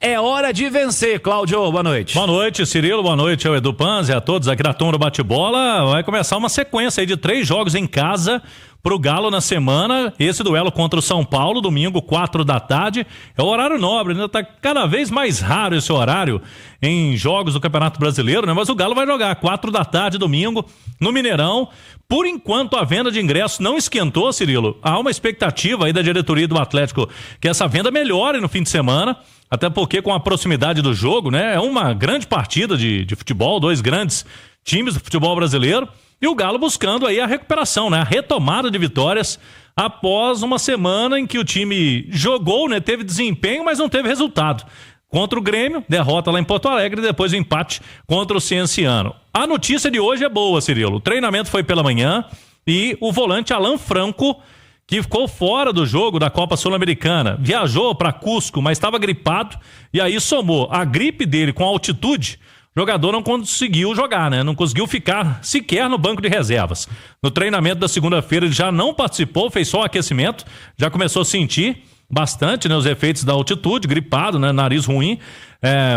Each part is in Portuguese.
É hora de vencer, Cláudio, boa noite. Boa noite, Cirilo, boa noite ao Edu Panzi, a todos aqui da turma do Bate-Bola. Vai começar uma sequência aí de 3 jogos em casa pro Galo na semana. Esse duelo contra o São Paulo, domingo, 4 da tarde. É o horário nobre, né? Tá cada vez mais raro esse horário em jogos do Campeonato Brasileiro, né? Mas o Galo vai jogar 4 da tarde, domingo, no Mineirão. Por enquanto, a venda de ingressos não esquentou, Cirilo. Há uma expectativa aí da diretoria do Atlético que essa venda melhore no fim de semana. Até porque com a proximidade do jogo, né? É uma grande partida de futebol, 2 grandes times do futebol brasileiro. E o Galo buscando aí a recuperação, né? A retomada de vitórias após uma semana em que o time jogou, né? Teve desempenho, mas não teve resultado. Contra o Grêmio, derrota lá em Porto Alegre e depois o empate contra o Cienciano. A notícia de hoje é boa, Cirilo. O treinamento foi pela manhã e o volante Alan Franco, que ficou fora do jogo da Copa Sul-Americana, viajou para Cusco, mas estava gripado, e aí somou a gripe dele com a altitude, o jogador não conseguiu jogar, né? Não conseguiu ficar sequer no banco de reservas. No treinamento da segunda-feira ele já não participou, fez só aquecimento, já começou a sentir bastante, né, os efeitos da altitude, gripado, né, nariz ruim,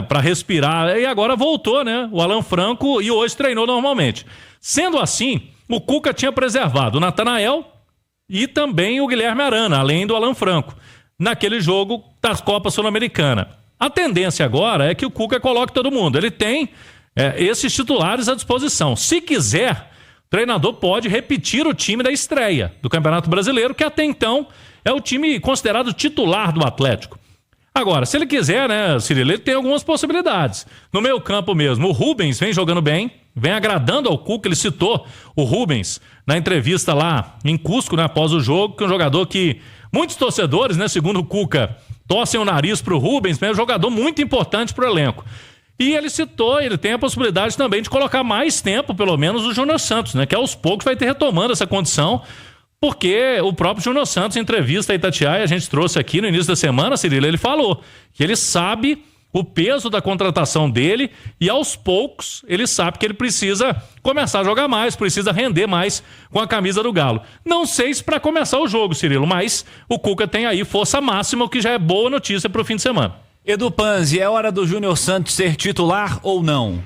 para respirar, e agora voltou, né, o Alan Franco, e hoje treinou normalmente. Sendo assim, o Cuca tinha preservado o Natanael e também o Guilherme Arana, além do Alan Franco, naquele jogo da Copa Sul-Americana. A tendência agora é que o Cuca coloque todo mundo. Ele tem esses titulares à disposição. Se quiser, o treinador pode repetir o time da estreia do Campeonato Brasileiro, que até então é o time considerado titular do Atlético. Agora, se ele quiser, né, Cirilo, ele tem algumas possibilidades. No meio campo mesmo, o Rubens vem jogando bem, vem agradando ao Cuca. Ele citou o Rubens na entrevista lá em Cusco, né, após o jogo, que é um jogador que muitos torcedores, né, segundo o Cuca, torcem o nariz pro Rubens, mas é um jogador muito importante pro elenco. E ele citou, ele tem a possibilidade também de colocar mais tempo, pelo menos, o Júnior Santos, né, que aos poucos vai ter retomando essa condição, porque o próprio Júnior Santos, em entrevista a Itatiaia, a gente trouxe aqui no início da semana, Cirilo, ele falou que ele sabe o peso da contratação dele e aos poucos ele sabe que ele precisa começar a jogar mais, precisa render mais com a camisa do Galo. Não sei se para começar o jogo, Cirilo, mas o Cuca tem aí força máxima, o que já é boa notícia para o fim de semana. Edu Panzi, é hora do Júnior Santos ser titular ou não?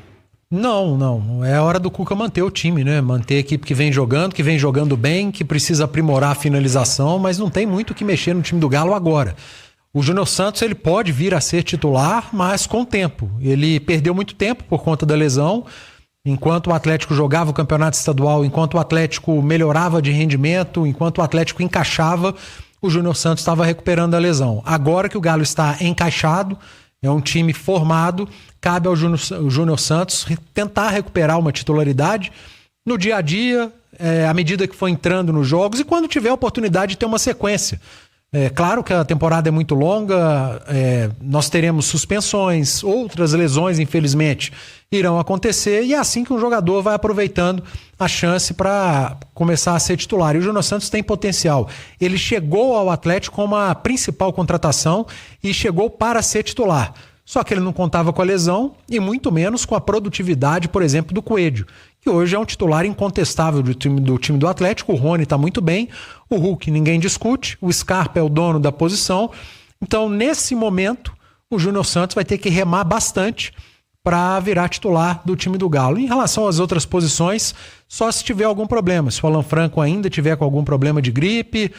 Não. É hora do Cuca manter o time, né? Manter a equipe que vem jogando bem, que precisa aprimorar a finalização, mas não tem muito o que mexer no time do Galo agora. O Júnior Santos, ele pode vir a ser titular, mas com o tempo. Ele perdeu muito tempo por conta da lesão. Enquanto o Atlético jogava o campeonato estadual, enquanto o Atlético melhorava de rendimento, enquanto o Atlético encaixava, o Júnior Santos estava recuperando a lesão. Agora que o Galo está encaixado, é um time formado, cabe ao Júnior Santos tentar recuperar uma titularidade no dia a dia, à medida que for entrando nos jogos e quando tiver a oportunidade de ter uma sequência. É claro que a temporada é muito longa, nós teremos suspensões, outras lesões, infelizmente, irão acontecer, e é assim que um jogador vai aproveitando a chance para começar a ser titular. E o Júnior Santos tem potencial. Ele chegou ao Atlético como a principal contratação e chegou para ser titular. Só que ele não contava com a lesão e muito menos com a produtividade, por exemplo, do Coelho, que hoje é um titular incontestável do time do Atlético. O Rony está muito bem, o Hulk ninguém discute, o Scarpa é o dono da posição. Então, nesse momento, o Júnior Santos vai ter que remar bastante para virar titular do time do Galo. Em relação às outras posições, só se tiver algum problema. Se o Alan Franco ainda tiver com algum problema de gripe,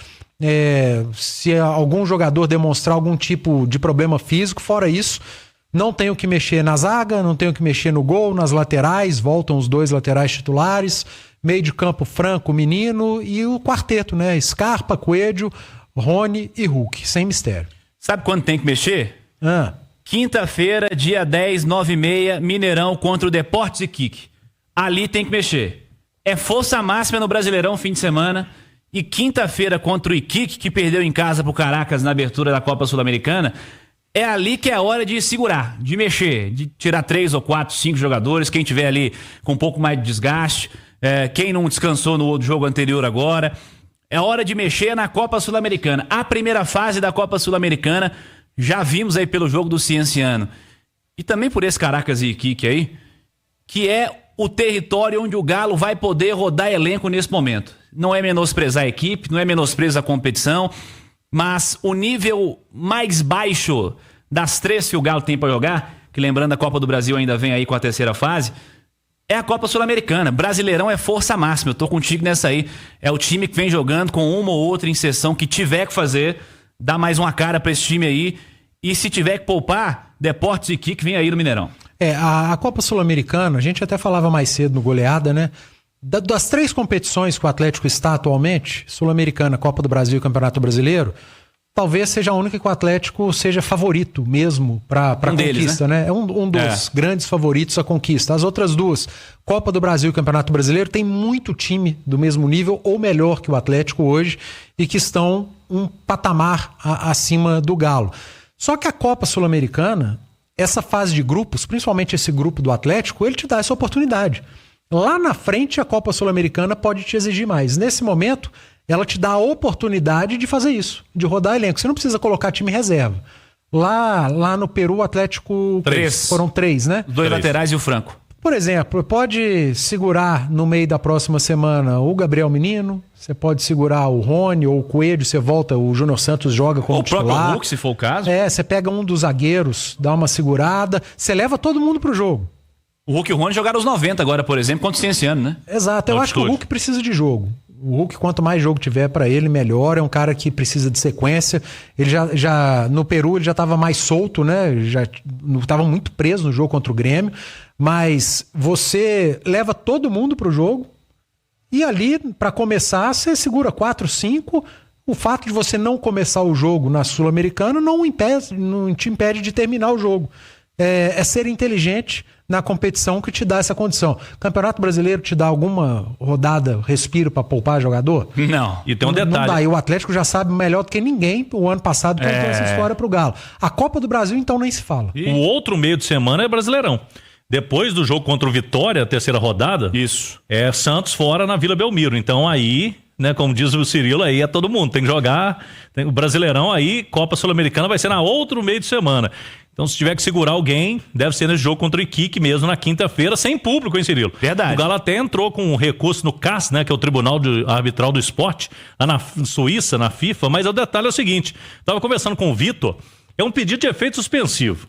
se algum jogador demonstrar algum tipo de problema físico, fora isso, não tem o que mexer na zaga, não tem o que mexer no gol, nas laterais, voltam os 2 laterais titulares, meio de campo Franco, Menino, e o quarteto, né? Scarpa, Coelho, Rony e Hulk, sem mistério. Sabe quando tem que mexer? Quinta-feira, dia 10, 9h30, Mineirão contra o Deportes Iquique. Ali tem que mexer. É força máxima no Brasileirão fim de semana. E quinta-feira contra o Iquique, que perdeu em casa pro Caracas na abertura da Copa Sul-Americana, é ali que é a hora de segurar, de mexer, de tirar 3 ou 4, 5 jogadores, quem tiver ali com um pouco mais de desgaste, quem não descansou no jogo anterior agora. É hora de mexer na Copa Sul-Americana. A primeira fase da Copa Sul-Americana, já vimos aí pelo jogo do Cienciano. E também por esse Caracas e Iquique aí, que é o território onde o Galo vai poder rodar elenco nesse momento. Não é menosprezar a equipe, não é menosprezar a competição, mas o nível mais baixo das 3 que o Galo tem para jogar, que lembrando a Copa do Brasil ainda vem aí com a terceira fase, é a Copa Sul-Americana. Brasileirão é força máxima. Eu tô contigo nessa aí. É o time que vem jogando com uma ou outra inserção que tiver que fazer, dá mais uma cara para esse time aí. E se tiver que poupar, Deportes e Iquique vem aí no Mineirão. A Copa Sul-Americana, a gente até falava mais cedo no Goleada, né? Das 3 competições que o Atlético está atualmente, Sul-Americana, Copa do Brasil e Campeonato Brasileiro, talvez seja a única que o Atlético seja favorito mesmo para conquista, né? É um dos grandes favoritos à conquista. As outras 2, Copa do Brasil e Campeonato Brasileiro, tem muito time do mesmo nível ou melhor que o Atlético hoje e que estão um patamar acima do Galo. Só que a Copa Sul-Americana, essa fase de grupos, principalmente esse grupo do Atlético, ele te dá essa oportunidade. Lá na frente, a Copa Sul-Americana pode te exigir mais. Nesse momento, ela te dá a oportunidade de fazer isso, de rodar elenco. Você não precisa colocar time reserva. Lá no Peru, o Atlético... 3. Foram 3, né? 2 laterais e o Franco. Por exemplo, pode segurar no meio da próxima semana o Gabriel Menino, você pode segurar o Rony ou o Coelho, você volta, o Júnior Santos joga como titular. O próprio Hulk, se for o caso. Você pega um dos zagueiros, dá uma segurada, você leva todo mundo pro jogo. O Hulk e o Rony jogaram os 90 agora, por exemplo, contra o Cienciano, né? Exato, eu acho que o Hulk precisa de jogo. O Hulk, quanto mais jogo tiver para ele, melhor. É um cara que precisa de sequência. Ele já no Peru, ele já estava mais solto, né? Já não estava muito preso no jogo contra o Grêmio. Mas você leva todo mundo pro jogo e ali, para começar, você segura 4, 5. O fato de você não começar o jogo na Sul-Americana não te impede de terminar o jogo. É ser inteligente na competição que te dá essa condição. Campeonato Brasileiro te dá alguma rodada, respiro para poupar jogador? Não. E tem um detalhe. Não dá. E o Atlético já sabe melhor do que ninguém. O ano passado contou essa história pro Galo. A Copa do Brasil, então, nem se fala. O outro meio de semana é Brasileirão. Depois do jogo contra o Vitória, a terceira rodada, isso. É Santos fora na Vila Belmiro. Então aí, né, como diz o Cirilo, aí é todo mundo. Tem que jogar. O Brasileirão aí, Copa Sul-Americana vai ser na outro meio de semana. Então, se tiver que segurar alguém, deve ser nesse jogo contra o Iquique mesmo, na quinta-feira, sem público, hein, Cirilo? Verdade. O Galo até entrou com um recurso no CAS, né, que é o Tribunal Arbitral do Esporte, lá na Suíça, na FIFA, mas o detalhe é o seguinte, estava conversando com o Vitor, é um pedido de efeito suspensivo.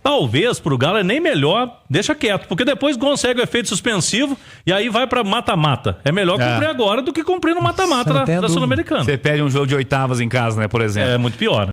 Talvez pro Galo é nem melhor, deixa quieto, porque depois consegue o efeito suspensivo e aí vai pra mata-mata. É melhor cumprir agora do que cumprir no mata-mata da Sul-Americana. Você perde um jogo de oitavas em casa, né, por exemplo. É muito pior.